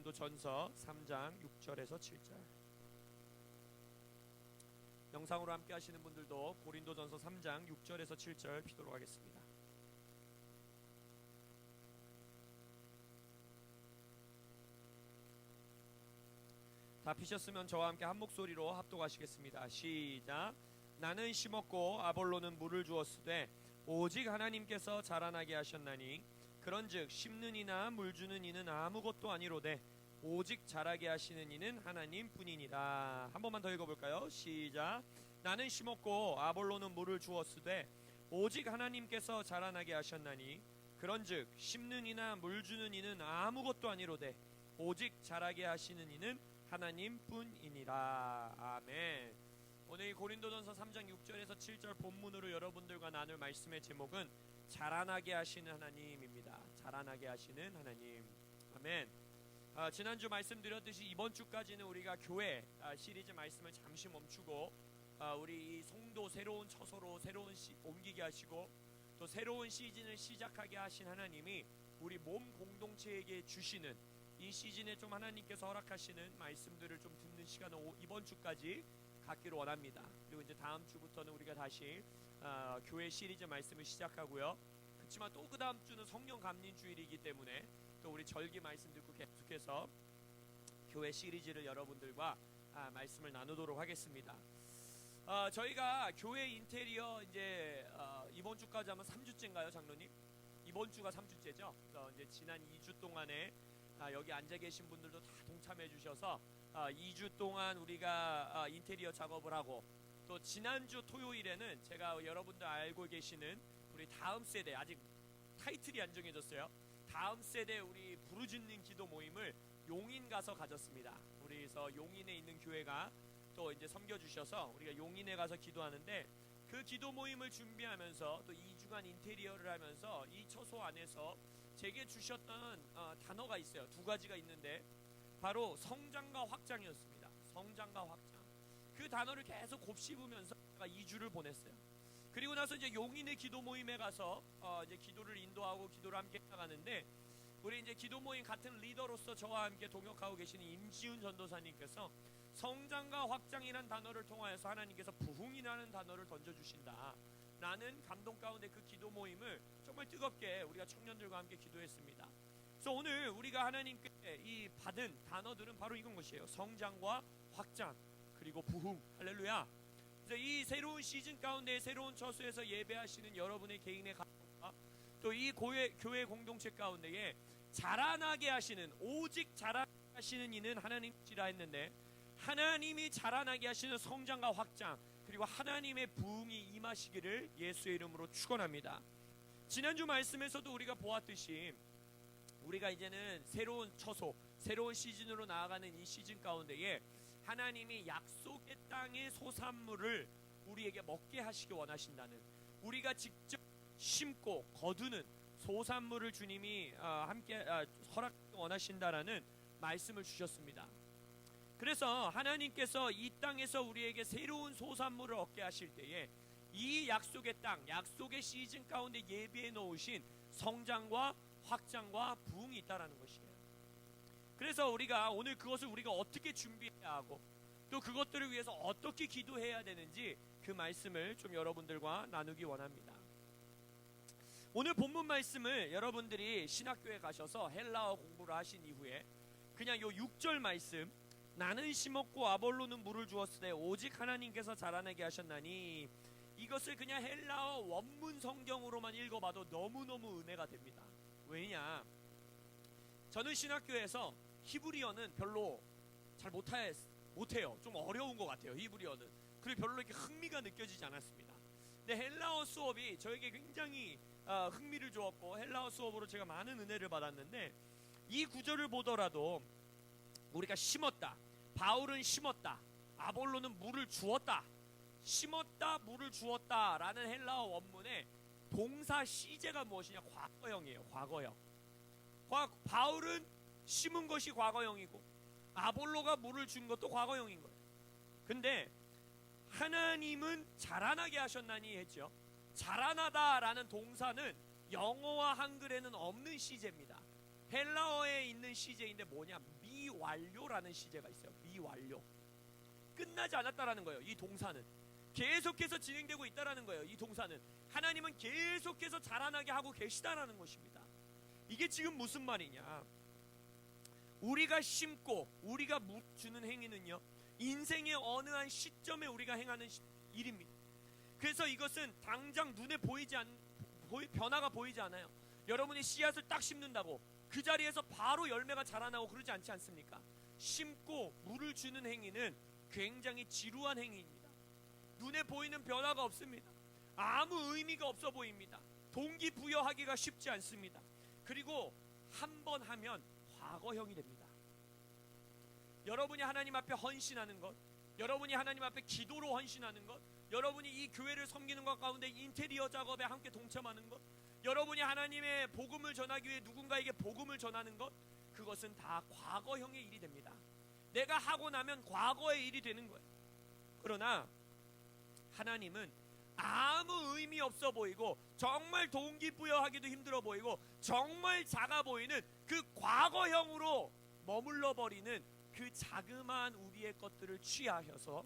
고린도전서 3장 6절에서 7절. 영상으로 함께 하시는 분들도 고린도전서 3장 6절에서 7절 피도록 하겠습니다. 다 피셨으면 저와 함께 한 목소리로 합독하시겠습니다. 시작. 나는 심었고 아볼로는 물을 주었으되 오직 하나님께서 자라나게 하셨나니 그런즉 심는 이나 물 주는 이는 아무것도 아니로되 오직 자라게 하시는 이는 하나님뿐이니라. 한 번만 더 읽어볼까요? 시작. 나는 심었고 아볼로는 물을 주었으되 오직 하나님께서 자라나게 하셨나니 그런즉 심는 이나 물 주는 이는 아무것도 아니로되 오직 자라게 하시는 이는 하나님뿐이니라. 아멘. 오늘 고린도전서 3장 6절에서 7절 본문으로 여러분들과 나눌 말씀의 제목은 자라나게 하시는 하나님입니다. 자라나게 하시는 하나님. 아멘. 지난주 말씀드렸듯이 이번 주까지는 우리가 교회 시리즈 말씀을 잠시 멈추고 우리 이 송도 새로운 처소로 새로운 옮기게 하시고 또 새로운 시즌을 시작하게 하신 하나님이 우리 몸 공동체에게 주시는 이 시즌에 좀 하나님께서 허락하시는 말씀들을 좀 듣는 시간을 이번 주까지 갖기를 원합니다. 그리고 이제 다음 주부터는 우리가 다시 교회 시리즈 말씀을 시작하고요. 그렇지만 또 그 다음 주는 성령 감림 주일이기 때문에 또 우리 절기 말씀 듣고 계속해서 교회 시리즈를 여러분들과 말씀을 나누도록 하겠습니다. 저희가 교회 인테리어 이제 이번 주까지 하면 3주째인가요, 장로님? 이번 주가 3주째죠. 이제 지난 2주 동안에 여기 앉아 계신 분들도 다 동참해 주셔서 2주 동안 우리가 인테리어 작업을 하고 또 지난주 토요일에는 제가 여러분들 알고 계시는 우리 다음 세대, 아직 타이틀이 안 정해졌어요. 다음 세대 우리 부르짖는 기도 모임을 용인 가서 가졌습니다. 그래서 용인에 있는 교회가 또 이제 섬겨주셔서 우리가 용인에 가서 기도하는데 그 기도 모임을 준비하면서 또 2주간 인테리어를 하면서 이 처소 안에서 제게 주셨던 단어가 있어요. 두 가지가 있는데 바로 성장과 확장이었습니다. 성장과 확장. 그 단어를 계속 곱씹으면서 제가 2주를 보냈어요. 그리고 나서 이제 용인의 기도 모임에 가서 이제 기도를 인도하고 기도를 함께 나가는데 우리 이제 기도 모임 같은 리더로서 저와 함께 동역하고 계시는 임지훈 전도사님께서 성장과 확장이라는 단어를 통하여서 하나님께서 부흥이라는 단어를 던져주신다. 라는 감동 가운데 그 기도 모임을 정말 뜨겁게 우리가 청년들과 함께 기도했습니다. 그래서 오늘 우리가 하나님께 이 받은 단어들은 바로 이건 것이에요. 성장과 확장 그리고 부흥. 할렐루야. 그래서 이 새로운 시즌 가운데 새로운 처소에서 예배하시는 여러분의 개인의 가정과 또 이 교회 공동체 가운데에 자라나게 하시는 오직 자라나게 하시는 이는 하나님이라 했는데 하나님이 자라나게 하시는 성장과 확장 그리고 하나님의 부흥이 임하시기를 예수의 이름으로 축원합니다. 지난주 말씀에서도 우리가 보았듯이 우리가 이제는 새로운 처소, 새로운 시즌으로 나아가는 이 시즌 가운데에 하나님이 약속의 땅의 소산물을 우리에게 먹게 하시기 원하신다는, 우리가 직접 심고 거두는 소산물을 주님이 함께 허락 원하신다라는 말씀을 주셨습니다. 그래서 하나님께서 이 땅에서 우리에게 새로운 소산물을 얻게 하실 때에 이 약속의 땅, 약속의 시즌 가운데 예비해 놓으신 성장과 확장과 부흥이 있다라는 것이에요. 그래서 우리가 오늘 그것을 우리가 어떻게 준비해야 하고 또 그것들을 위해서 어떻게 기도해야 되는지 그 말씀을 좀 여러분들과 나누기 원합니다. 오늘 본문 말씀을 여러분들이 신학교에 가셔서 헬라어 공부를 하신 이후에 그냥 요 6절 말씀, 나는 심었고 아볼로는 물을 주었으되 오직 하나님께서 자라나게 하셨나니, 이것을 그냥 헬라어 원문 성경으로만 읽어봐도 너무너무 은혜가 됩니다. 왜냐? 저는 신학교에서 히브리어는 별로 잘 못해요. 좀 어려운 것 같아요. 히브리어는. 그리고 별로 이렇게 흥미가 느껴지지 않았습니다. 근데 헬라어 수업이 저에게 굉장히 흥미를 주었고 헬라어 수업으로 제가 많은 은혜를 받았는데, 이 구절을 보더라도 우리가 심었다, 바울은 심었다, 아볼로는 물을 주었다, 심었다, 물을 주었다 라는 헬라어 원문에 동사 시제가 무엇이냐? 과거형이에요. 과거형. 바울은 심은 것이 과거형이고 아볼로가 물을 준 것도 과거형인 거예요. 근데 하나님은 자라나게 하셨나니 했죠. 자라나다 라는 동사는 영어와 한글에는 없는 시제입니다. 헬라어에 있는 시제인데 뭐냐? 미완료라는 시제가 있어요. 미완료. 끝나지 않았다라는 거예요. 이 동사는 계속해서 진행되고 있다라는 거예요. 이 동사는 하나님은 계속해서 자라나게 하고 계시다라는 것입니다. 이게 지금 무슨 말이냐? 우리가 심고 우리가 주는 행위는요, 인생의 어느 한 시점에 우리가 행하는 일입니다. 그래서 이것은 당장 눈에 변화가 보이지 않아요. 여러분이 씨앗을 딱 심는다고 그 자리에서 바로 열매가 자라나고 그러지 않지 않습니까? 심고 물을 주는 행위는 굉장히 지루한 행위입니다. 눈에 보이는 변화가 없습니다. 아무 의미가 없어 보입니다. 동기부여하기가 쉽지 않습니다. 그리고 한 번 하면 과거형이 됩니다. 여러분이 하나님 앞에 헌신하는 것, 여러분이 하나님 앞에 기도로 헌신하는 것, 여러분이 이 교회를 섬기는 것 가운데 인테리어 작업에 함께 동참하는 것, 여러분이 하나님의 복음을 전하기 위해 누군가에게 복음을 전하는 것, 그것은 다 과거형의 일이 됩니다. 내가 하고 나면 과거의 일이 되는 거예요. 그러나 하나님은 아무 의미 없어 보이고 정말 동기부여하기도 힘들어 보이고 정말 작아 보이는 그 과거형으로 머물러 버리는 그 자그마한 우리의 것들을 취하셔서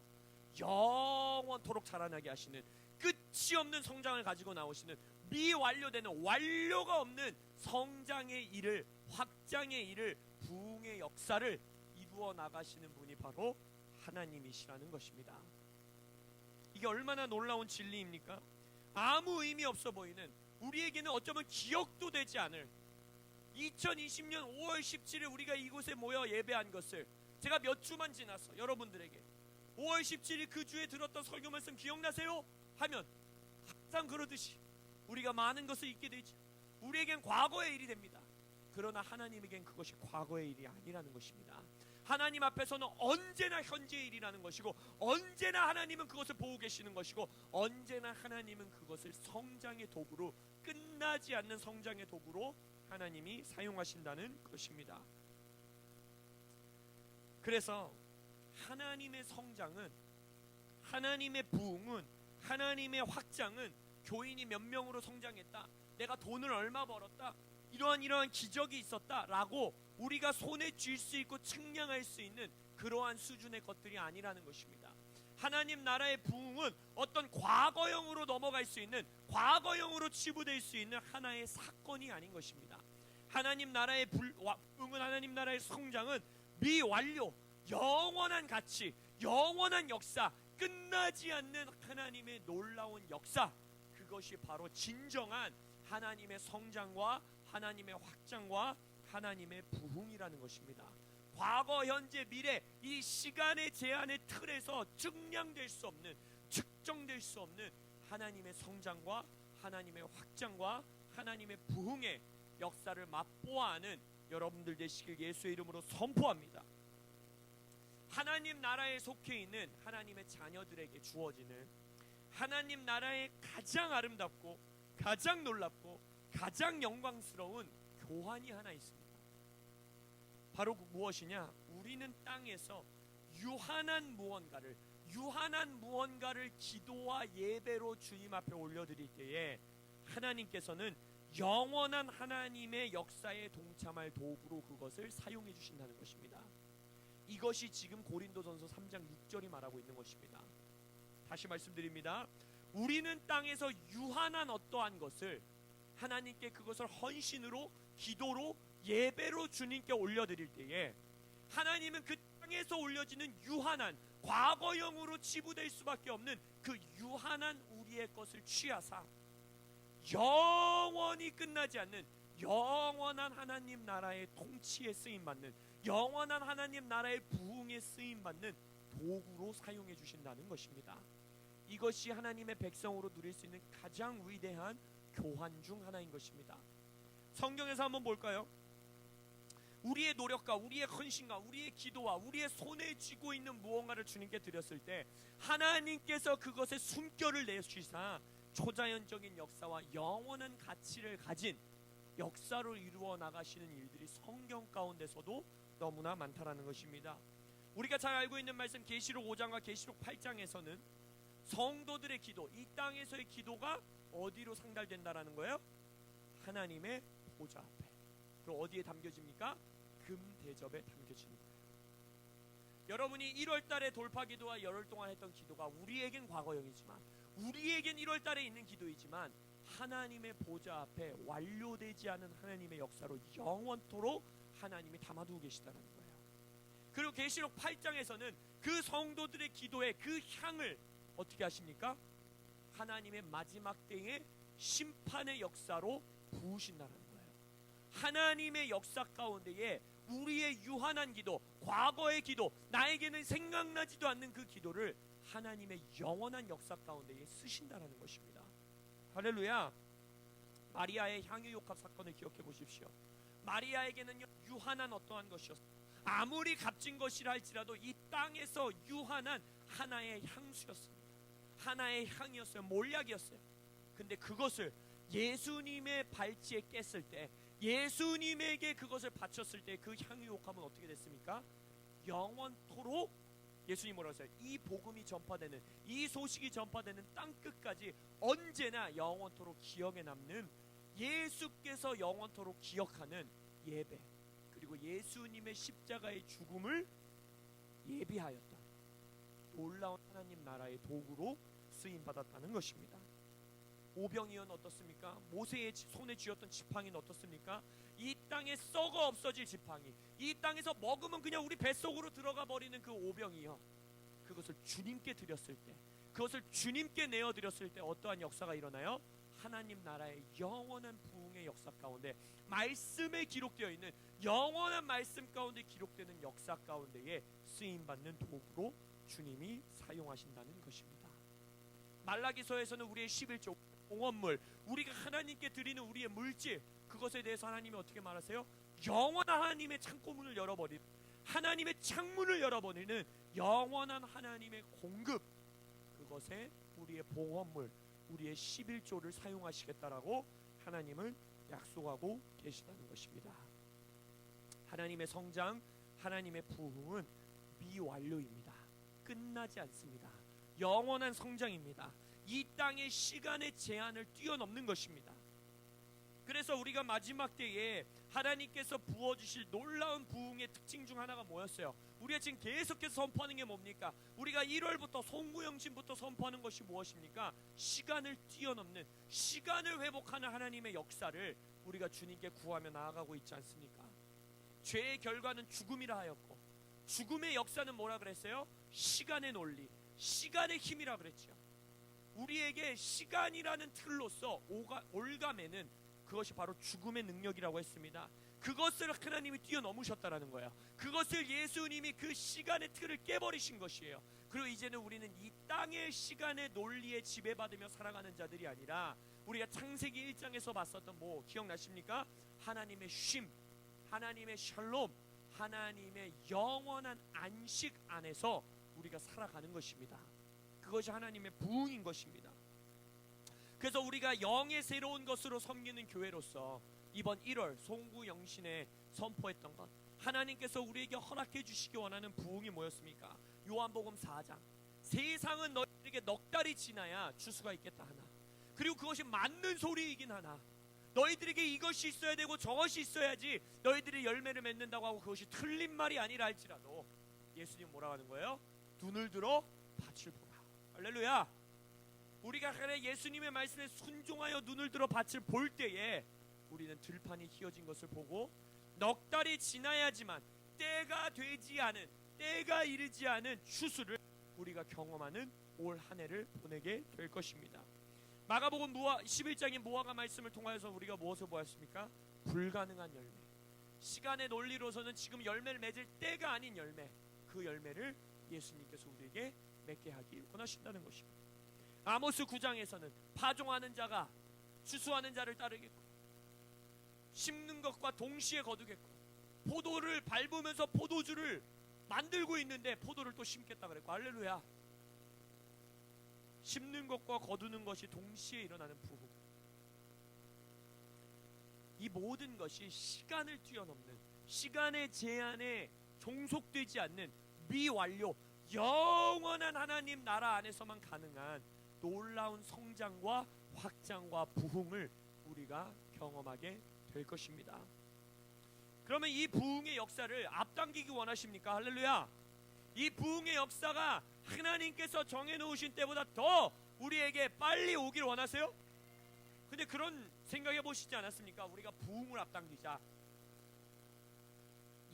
영원토록 자라나게 하시는, 끝이 없는 성장을 가지고 나오시는, 미완료되는 완료가 없는 성장의 일을, 확장의 일을, 부흥의 역사를 이루어 나가시는 분이 바로 하나님이시라는 것입니다. 이게 얼마나 놀라운 진리입니까? 아무 의미 없어 보이는, 우리에게는 어쩌면 기억도 되지 않을 2020년 5월 17일 우리가 이곳에 모여 예배한 것을 제가 몇 주만 지나서 여러분들에게 5월 17일 그 주에 들었던 설교 말씀 기억나세요? 하면 항상 그러듯이 우리가 많은 것을 잊게 되죠. 우리에겐 과거의 일이 됩니다. 그러나 하나님에겐 그것이 과거의 일이 아니라는 것입니다. 하나님 앞에서는 언제나 현재의 일이라는 것이고, 언제나 하나님은 그것을 보고 계시는 것이고, 언제나 하나님은 그것을 성장의 도구로, 끝나지 않는 성장의 도구로 하나님이 사용하신다는 것입니다. 그래서 하나님의 성장은, 하나님의 부흥은, 하나님의 확장은 교인이 몇 명으로 성장했다, 내가 돈을 얼마 벌었다, 이러한 기적이 있었다라고 우리가 손에 쥘 수 있고 측량할 수 있는 그러한 수준의 것들이 아니라는 것입니다. 하나님 나라의 부흥은 어떤 과거형으로 넘어갈 수 있는, 과거형으로 치부될 수 있는 하나의 사건이 아닌 것입니다. 하나님 나라의 부흥은, 하나님 나라의 성장은 미완료, 영원한 가치, 영원한 역사, 끝나지 않는 하나님의 놀라운 역사, 그것이 바로 진정한 하나님의 성장과 하나님의 확장과 하나님의 부흥이라는 것입니다. 과거, 현재, 미래, 이 시간의 제한의 틀에서 측량될 수 없는, 측정될 수 없는 하나님의 성장과 하나님의 확장과 하나님의 부흥의 역사를 맛보아하는 여러분들 되시길 예수의 이름으로 선포합니다. 하나님 나라에 속해 있는 하나님의 자녀들에게 주어지는 하나님 나라의 가장 아름답고 가장 놀랍고 가장 영광스러운 교환이 하나 있습니다. 바로 무엇이냐? 우리는 땅에서 유한한 무언가를 기도와 예배로 주님 앞에 올려드릴 때에 하나님께서는 영원한 하나님의 역사에 동참할 도구로 그것을 사용해 주신다는 것입니다. 이것이 지금 고린도전서 3장 6절이 말하고 있는 것입니다. 다시 말씀드립니다. 우리는 땅에서 유한한 어떠한 것을 하나님께 그것을 헌신으로, 기도로, 예배로 주님께 올려드릴 때에 하나님은 그 땅에서 올려지는 유한한, 과거형으로 치부될 수밖에 없는 그 유한한 우리의 것을 취하사 영원히 끝나지 않는 영원한 하나님 나라의 통치에 쓰임받는, 영원한 하나님 나라의 부흥에 쓰임받는 도구로 사용해 주신다는 것입니다. 이것이 하나님의 백성으로 누릴 수 있는 가장 위대한 교환 중 하나인 것입니다. 성경에서 한번 볼까요? 우리의 노력과 우리의 헌신과 우리의 기도와 우리의 손에 쥐고 있는 무언가를 주님께 드렸을 때 하나님께서 그것에 숨결을 내주시사 초자연적인 역사와 영원한 가치를 가진 역사를 이루어 나가시는 일들이 성경 가운데서도 너무나 많다라는 것입니다. 우리가 잘 알고 있는 말씀 계시록 5장과 계시록 8장에서는 성도들의 기도, 이 땅에서의 기도가 어디로 상달된다라는 거예요? 하나님의 보좌 앞에. 그럼 어디에 담겨집니까? 금 대접에 담겨집니다. 여러분이 1월달에 돌파기도와 열흘 동안 했던 기도가 우리에겐 과거형이지만, 우리에겐 1월달에 있는 기도이지만, 하나님의 보좌 앞에 완료되지 않은 하나님의 역사로 영원토록 하나님이 담아두고 계시다는 거예요. 그리고 계시록 8장에서는 그 성도들의 기도의 그 향을 어떻게 하십니까? 하나님의 마지막 때의 심판의 역사로 부으신다는 거예요. 하나님의 역사 가운데에 우리의 유한한 기도, 과거의 기도, 나에게는 생각나지도 않는 그 기도를 하나님의 영원한 역사 가운데에 쓰신다는 것입니다. 할렐루야. 마리아의 향유욕합 사건을 기억해 보십시오. 마리아에게는 유한한 어떠한 것이었어요. 아무리 값진 것이라 할지라도 이 땅에서 유한한 하나의 향수였습니다. 하나의 향이었어요. 몰약이었어요. 근데 그것을 예수님의 발치에 깼을 때, 예수님에게 그것을 바쳤을 때 그 향유욕함은 어떻게 됐습니까? 영원토록, 예수님 뭐라고 했어요? 이 복음이 전파되는, 이 소식이 전파되는 땅끝까지 언제나 영원토록 기억에 남는, 예수께서 영원토록 기억하는 예배, 그리고 예수님의 십자가의 죽음을 예비하였던 놀라운 하나님 나라의 도구로 쓰임받았다는 것입니다. 오병이어는 어떻습니까? 모세의 손에 쥐었던 지팡이는 어떻습니까? 이 땅에 썩어 없어질 지팡이, 이 땅에서 먹으면 그냥 우리 뱃속으로 들어가 버리는 그 오병이어, 그것을 주님께 드렸을 때, 그것을 주님께 내어드렸을 때 어떠한 역사가 일어나요? 하나님 나라의 영원한 부흥의 역사 가운데, 말씀에 기록되어 있는 영원한 말씀 가운데 기록되는 역사 가운데에 쓰임받는 도구로 주님이 사용하신다는 것입니다. 말라기서에서는 우리의 11조 공헌물, 우리가 하나님께 드리는 우리의 물질, 그것에 대해서 하나님이 어떻게 말하세요? 영원한 하나님의 창고문을 열어버리는, 하나님의 창문을 열어버리는 영원한 하나님의 공급, 그것에 우리의 봉헌물, 우리의 11조를 사용하시겠다라고 하나님은 약속하고 계시다는 것입니다. 하나님의 성장, 하나님의 부흥은 미완료입니다. 끝나지 않습니다. 영원한 성장입니다. 이 땅의 시간의 제한을 뛰어넘는 것입니다. 그래서 우리가 마지막 때에 하나님께서 부어주실 놀라운 부흥의 특징 중 하나가 뭐였어요? 우리가 지금 계속해서 선포하는 게 뭡니까? 우리가 1월부터 송구영신부터 선포하는 것이 무엇입니까? 시간을 뛰어넘는, 시간을 회복하는 하나님의 역사를 우리가 주님께 구하며 나아가고 있지 않습니까? 죄의 결과는 죽음이라 하였고, 죽음의 역사는 뭐라 그랬어요? 시간의 논리, 시간의 힘이라 그랬죠. 우리에게 시간이라는 틀로서 올가매는 그것이 바로 죽음의 능력이라고 했습니다. 그것을 하나님이 뛰어넘으셨다라는 거예요. 그것을 예수님이 그 시간의 틀을 깨버리신 것이에요. 그리고 이제는 우리는 이 땅의 시간의 논리에 지배받으며 살아가는 자들이 아니라, 우리가 창세기 1장에서 봤었던 뭐 기억나십니까? 하나님의 쉼, 하나님의 샬롬, 하나님의 영원한 안식 안에서 우리가 살아가는 것입니다. 그것이 하나님의 부흥인 것입니다. 그래서 우리가 영의 새로운 것으로 섬기는 교회로서 이번 1월 송구영신에 선포했던 것, 하나님께서 우리에게 허락해 주시기 원하는 부흥이 뭐였습니까? 요한복음 4장, 세상은 너희들에게 넉 달이 지나야 추수가 있겠다 하나, 그리고 그것이 맞는 소리이긴 하나, 너희들에게 이것이 있어야 되고 저것이 있어야지 너희들이 열매를 맺는다고 하고 그것이 틀린 말이 아니라 할지라도, 예수님 뭐라고 하는 거예요? 눈을 들어 밭을 보라. 할렐루야. 우리가 예수님의 말씀에 순종하여 눈을 들어 밭을 볼 때에 우리는 들판이 휘어진 것을 보고, 넉 달이 지나야지만 때가 되지 않은, 때가 이르지 않은 추수를 우리가 경험하는 올 한 해를 보내게 될 것입니다. 마가복음 11장의 무화과 말씀을 통하여서 우리가 무엇을 보았습니까? 불가능한 열매, 시간의 논리로서는 지금 열매를 맺을 때가 아닌 열매, 그 열매를 예수님께서 우리에게 맺게 하기 원하신다는 것입니다. 아모스 9장에서는 파종하는 자가 추수하는 자를 따르겠고, 심는 것과 동시에 거두겠고, 포도를 밟으면서 포도주를 만들고 있는데 포도를 또 심겠다 그랬고, 할렐루야. 심는 것과 거두는 것이 동시에 일어나는 부흥, 이 모든 것이 시간을 뛰어넘는, 시간의 제한에 종속되지 않는 미완료, 영원한 하나님 나라 안에서만 가능한 놀라운 성장과 확장과 부흥을 우리가 경험하게 될 것입니다. 그러면 이 부흥의 역사를 앞당기기 원하십니까? 할렐루야. 이 부흥의 역사가 하나님께서 정해놓으신 때보다 더 우리에게 빨리 오길 원하세요? 근데 그런 생각해 보시지 않았습니까? 우리가 부흥을 앞당기자,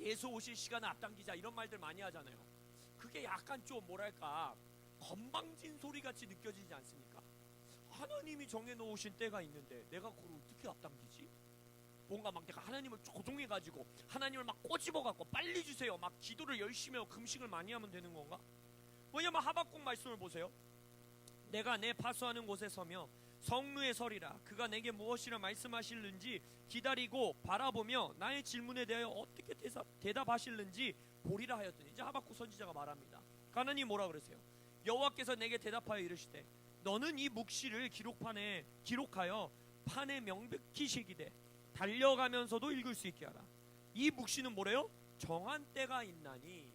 예수 오실 시간을 앞당기자, 이런 말들 많이 하잖아요. 그게 약간 좀 뭐랄까 건방진 소리같이 느껴지지 않습니까? 하나님이 정해놓으신 때가 있는데 내가 그걸 어떻게 앞당기지? 뭔가 막 내가 하나님을 조종해가지고 하나님을 막 꼬집어갖고 빨리 주세요, 막 기도를 열심히 하고 금식을 많이 하면 되는 건가? 왜냐면 하박국 말씀을 보세요. 내가 내 파수하는 곳에 서며 성루에 서리라. 그가 내게 무엇이라 말씀하실는지 기다리고 바라보며 나의 질문에 대하여 어떻게 대답하실는지 보리라 하였더니, 이제 하박국 선지자가 말합니다. 하나님 뭐라 그러세요? 여호와께서 내게 대답하여 이르시되 너는 이 묵시를 기록판에 기록하여 판에 명백히 새기되 달려가면서도 읽을 수 있게 하라. 이 묵시는 뭐래요? 정한 때가 있나니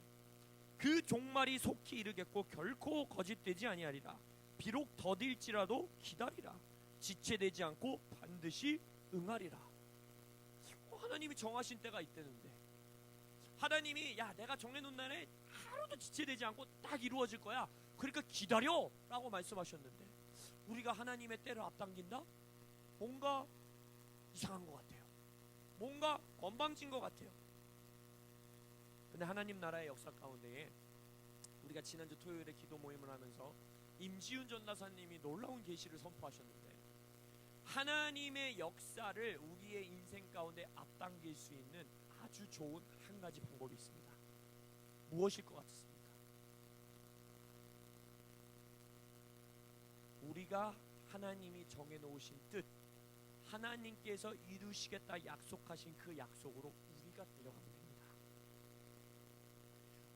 그 종말이 속히 이르겠고 결코 거짓되지 아니하리라. 비록 더딜지라도 기다리라. 지체되지 않고 반드시 응하리라. 하나님이 정하신 때가 있다는데, 하나님이 야 내가 정해놓은 날에 하루도 지체되지 않고 딱 이루어질 거야, 그러니까 기다려 라고 말씀하셨는데 우리가 하나님의 때를 앞당긴다? 뭔가 이상한 것 같아요. 뭔가 건방진 것 같아요. 근데 하나님 나라의 역사 가운데에 우리가 지난주 토요일에 기도 모임을 하면서 임지훈 전도사님이 놀라운 계시를 선포하셨는데, 하나님의 역사를 우리의 인생 가운데 앞당길 수 있는 아주 좋은 한 가지 방법이 있습니다. 무엇일 것 같습니까? 우리가 하나님이 정해놓으신 뜻, 하나님께서 이루시겠다 약속하신 그 약속으로 우리가 달려가면 됩니다.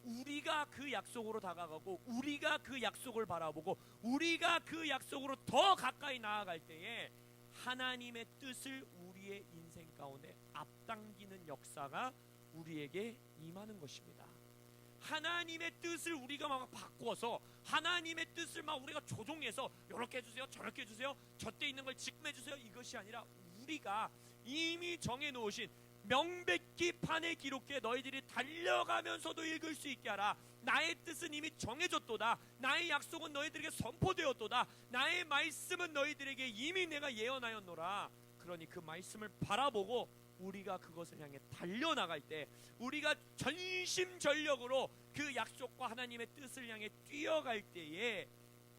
우리가 그 약속으로 다가가고 우리가 그 약속을 바라보고 우리가 그 약속으로 더 가까이 나아갈 때에 하나님의 뜻을 우리의 인생 가운데 앞당기는 역사가 우리에게 임하는 것입니다. 하나님의 뜻을 우리가 막 바꿔서 하나님의 뜻을 막 우리가 조종해서 이렇게 해주세요, 저렇게 해주세요, 저때 있는 걸 지금 해주세요, 이것이 아니라 우리가 이미 정해놓으신 명백히 판에 기록해 너희들이 달려가면서도 읽을 수 있게 하라. 나의 뜻은 이미 정해졌도다. 나의 약속은 너희들에게 선포되었도다. 나의 말씀은 너희들에게 이미 내가 예언하였노라. 그러니 그 말씀을 바라보고 우리가 그것을 향해 달려나갈 때, 우리가 전심전력으로 그 약속과 하나님의 뜻을 향해 뛰어갈 때에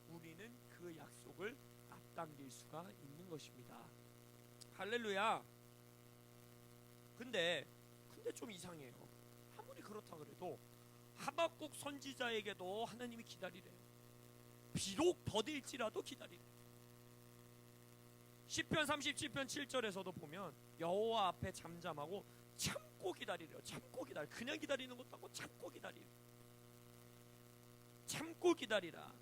우리는 그 약속을 앞당길 수가 있는 것입니다. 할렐루야. 근데 좀 이상해요. 아무리 그렇다 그래도 하박국 선지자에게도 하나님이 기다리래요. 비록 더딜지라도 기다리래. 시편 37편 7절에서도 보면 여호와 앞에 잠잠하고 참고 기다리래요. 참고 기다려. 그냥 기다리는 것도 아니고 참고 기다리래. 참고 기다리라.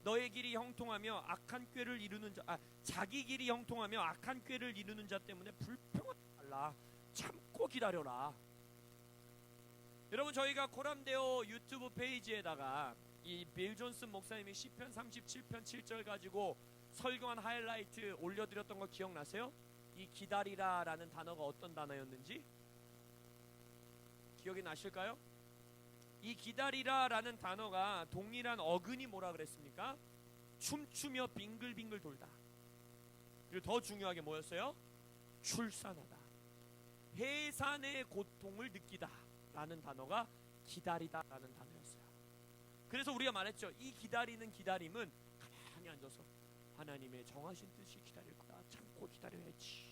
너의 길이 형통하며 악한 꾀를 이루는 자, 자기 길이 형통하며 악한 꾀를 이루는 자 때문에 불평하지 말라. 참고 기다려라. 여러분, 저희가 코람데오 유튜브 페이지에다가 이 빌 존슨 목사님이 시편 37편 7절 가지고 설교한 하이라이트 올려드렸던 거 기억나세요? 이 기다리라 라는 단어가 어떤 단어였는지 기억이 나실까요? 이 기다리라 라는 단어가 동일한 어근이 뭐라 그랬습니까? 춤추며 빙글빙글 돌다. 그리고 더 중요하게 뭐였어요? 출산하다. 해산의 고통을 느끼다 라는 단어가 기다리다 라는 단어였어요. 그래서 우리가 말했죠. 이 기다리는 기다림은 가만히 앉아서 하나님의 정하신 뜻이 기다릴 거다, 참고 기다려야지,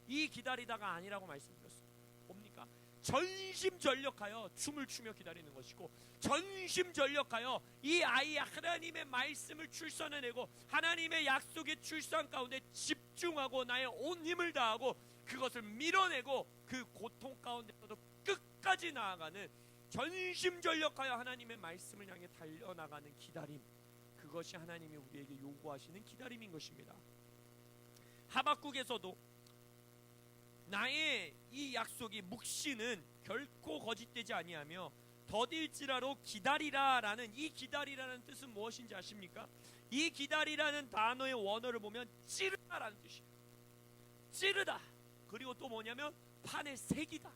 이 기다리다가 아니라고 말씀드렸어요. 뭡니까? 전심전력하여 춤을 추며 기다리는 것이고, 전심전력하여 이 아이의 하나님의 말씀을 출산해내고 하나님의 약속의 출산 가운데 집중하고 나의 온 힘을 다하고 그것을 밀어내고 그 고통 가운데서도 끝까지 나아가는, 전심전력하여 하나님의 말씀을 향해 달려나가는 기다림, 그것이 하나님이 우리에게 요구하시는 기다림인 것입니다. 하박국에서도 나의 이 약속이 묵시는 결코 거짓되지 아니하며 더딜지라도 기다리라 라는 이 기다리라는 뜻은 무엇인지 아십니까? 이 기다리라는 단어의 원어를 보면 찌르다 라는 뜻이에요. 찌르다. 그리고 또 뭐냐면 판에 새기다.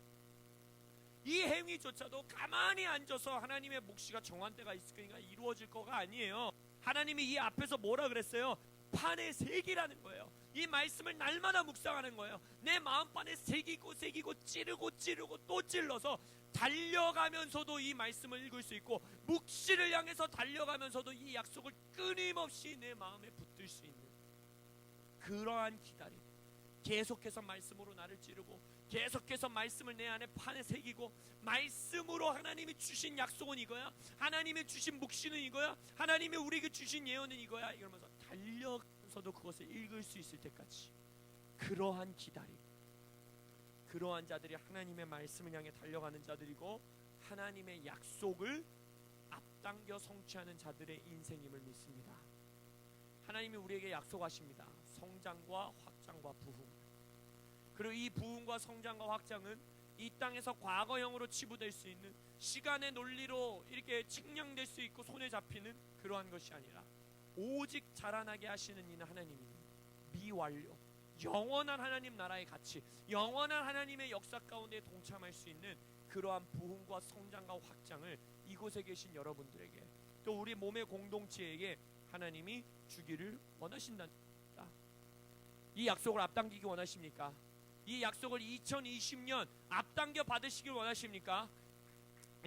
이 행위조차도 가만히 앉아서 하나님의 몫이가 정한 때가 있으니까 이루어질 거가 아니에요. 하나님이 이 앞에서 뭐라 그랬어요? 판에 새기라는 거예요. 이 말씀을 날마다 묵상하는 거예요. 내 마음판에 새기고 찌르고 또 찔러서 달려가면서도 이 말씀을 읽을 수 있고, 묵시를 향해서 달려가면서도 이 약속을 끊임없이 내 마음에 붙들 수 있는 그러한 기다림. 계속해서 말씀으로 나를 찌르고, 계속해서 말씀을 내 안에 판에 새기고, 말씀으로 하나님이 주신 약속은 이거야, 하나님이 주신 묵시는 이거야, 하나님이 우리에게 주신 예언은 이거야, 이러면서 달려서도 그것을 읽을 수 있을 때까지 그러한 기다림, 그러한 자들이 하나님의 말씀을 향해 달려가는 자들이고, 하나님의 약속을 앞당겨 성취하는 자들의 인생임을 믿습니다. 하나님이 우리에게 약속하십니다. 성장과 확장과 부흥. 그리고 이 부흥과 성장과 확장은 이 땅에서 과거형으로 치부될 수 있는, 시간의 논리로 이렇게 측량될 수 있고 손에 잡히는 그러한 것이 아니라, 오직 자라나게 하시는 이는 하나님입니다. 미완료, 영원한 하나님 나라의 가치, 영원한 하나님의 역사 가운데 동참할 수 있는 그러한 부흥과 성장과 확장을 이곳에 계신 여러분들에게, 또 우리 몸의 공동체에게 하나님이 주기를 원하신다. 이 약속을 앞당기기 원하십니까? 이 약속을 2020년 앞당겨 받으시길 원하십니까?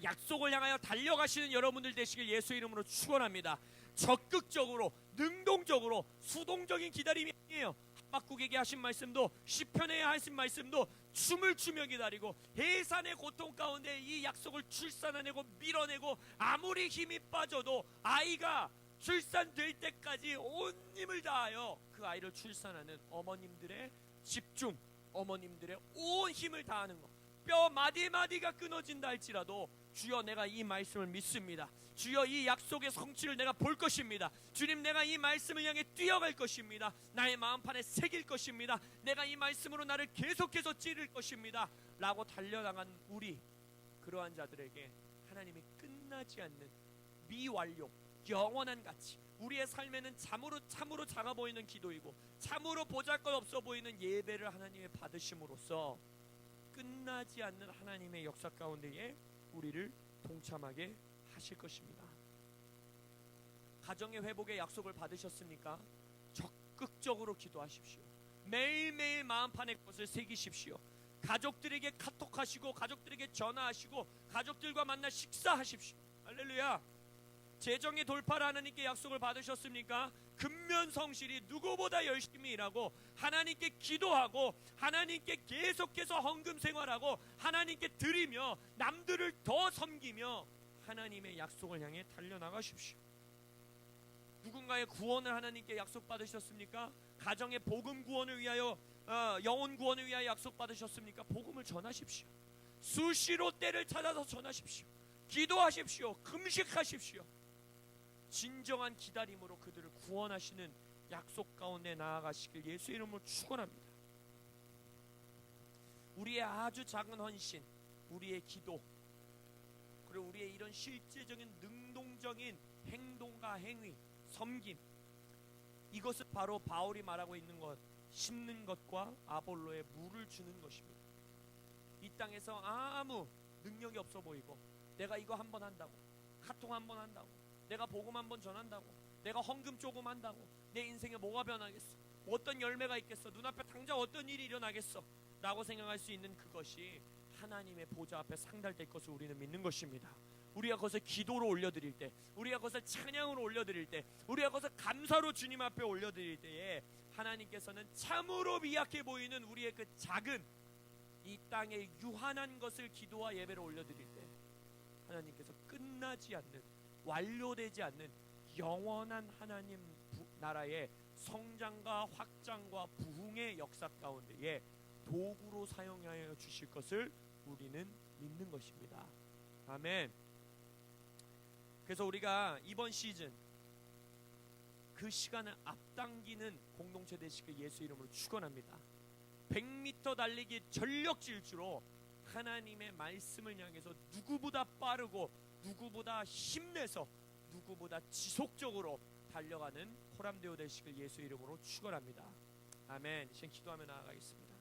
약속을 향하여 달려가시는 여러분들 되시길 예수의 이름으로 축원합니다. 적극적으로, 능동적으로, 수동적인 기다림이 아니에요. 하박국에게 하신 말씀도, 시편에 하신 말씀도 춤을 추며 기다리고, 해산의 고통 가운데 이 약속을 출산해내고 밀어내고, 아무리 힘이 빠져도 아이가 출산될 때까지 온 힘을 다하여 그 아이를 출산하는 어머님들의 집중, 어머님들의 온 힘을 다하는 것, 뼈 마디마디가 끊어진다 할지라도 주여 내가 이 말씀을 믿습니다. 주여 이 약속의 성취를 내가 볼 것입니다. 주님, 내가 이 말씀을 향해 뛰어갈 것입니다. 나의 마음판에 새길 것입니다. 내가 이 말씀으로 나를 계속해서 찌를 것입니다 라고 달려나간 우리, 그러한 자들에게 하나님이 끝나지 않는 미완료, 영원한 가치, 우리의 삶에는 참으로 작아 보이는 기도이고 참으로 보잘것없어 보이는 예배를 하나님의 받으심으로써 끝나지 않는 하나님의 역사 가운데에 우리를 동참하게 하실 것입니다. 가정의 회복의 약속을 받으셨습니까? 적극적으로 기도하십시오. 매일매일 마음판에 것을 새기십시오. 가족들에게 카톡하시고, 가족들에게 전화하시고, 가족들과 만나 식사하십시오. 할렐루야. 재정의 돌파를 하나님께 약속을 받으셨습니까? 근면성실히 누구보다 열심히 일하고, 하나님께 기도하고, 하나님께 계속해서 헌금 생활하고, 하나님께 드리며, 남들을 더 섬기며 하나님의 약속을 향해 달려나가십시오. 누군가의 구원을 하나님께 약속 받으셨습니까? 가정의 복음 구원을 위하여, 영혼 구원을 위하여 약속 받으셨습니까? 복음을 전하십시오. 수시로 때를 찾아서 전하십시오. 기도하십시오. 금식하십시오. 진정한 기다림으로 그들을 구원하시는 약속 가운데 나아가시길 예수의 이름으로 축원합니다. 우리의 아주 작은 헌신, 우리의 기도, 그리고 우리의 이런 실제적인 능동적인 행동과 행위, 섬김, 이것은 바로 바울이 말하고 있는 것, 심는 것과 아볼로의 물을 주는 것입니다. 이 땅에서 아무 능력이 없어 보이고, 내가 이거 한번 한다고, 카톡 한번 한다고, 내가 복음 한번 전한다고, 내가 헌금 조금 한다고 내 인생에 뭐가 변하겠어, 어떤 열매가 있겠어, 눈앞에 당장 어떤 일이 일어나겠어 라고 생각할 수 있는 그것이 하나님의 보좌 앞에 상달될 것을 우리는 믿는 것입니다. 우리가 그것을 기도로 올려드릴 때, 우리가 그것을 찬양으로 올려드릴 때, 우리가 그것을 감사로 주님 앞에 올려드릴 때에 하나님께서는 참으로 미약해 보이는 우리의 그 작은 이 땅의 유한한 것을 기도와 예배로 올려드릴 때 하나님께서 끝나지 않는, 완료되지 않는 영원한 하나님 나라의 성장과 확장과 부흥의 역사 가운데에 도구로 사용하여 주실 것을 우리는 믿는 것입니다. 아멘. 그래서 우리가 이번 시즌 그 시간을 앞당기는 공동체 되시길 예수 이름으로 축원합니다. 100m 달리기 전력 질주로 하나님의 말씀을 향해서 누구보다 빠르고, 누구보다 힘내서, 누구보다 지속적으로 달려가는 코람데오 되시길 예수 이름으로 축원합니다. 아멘. 이제 기도하며 나아가겠습니다.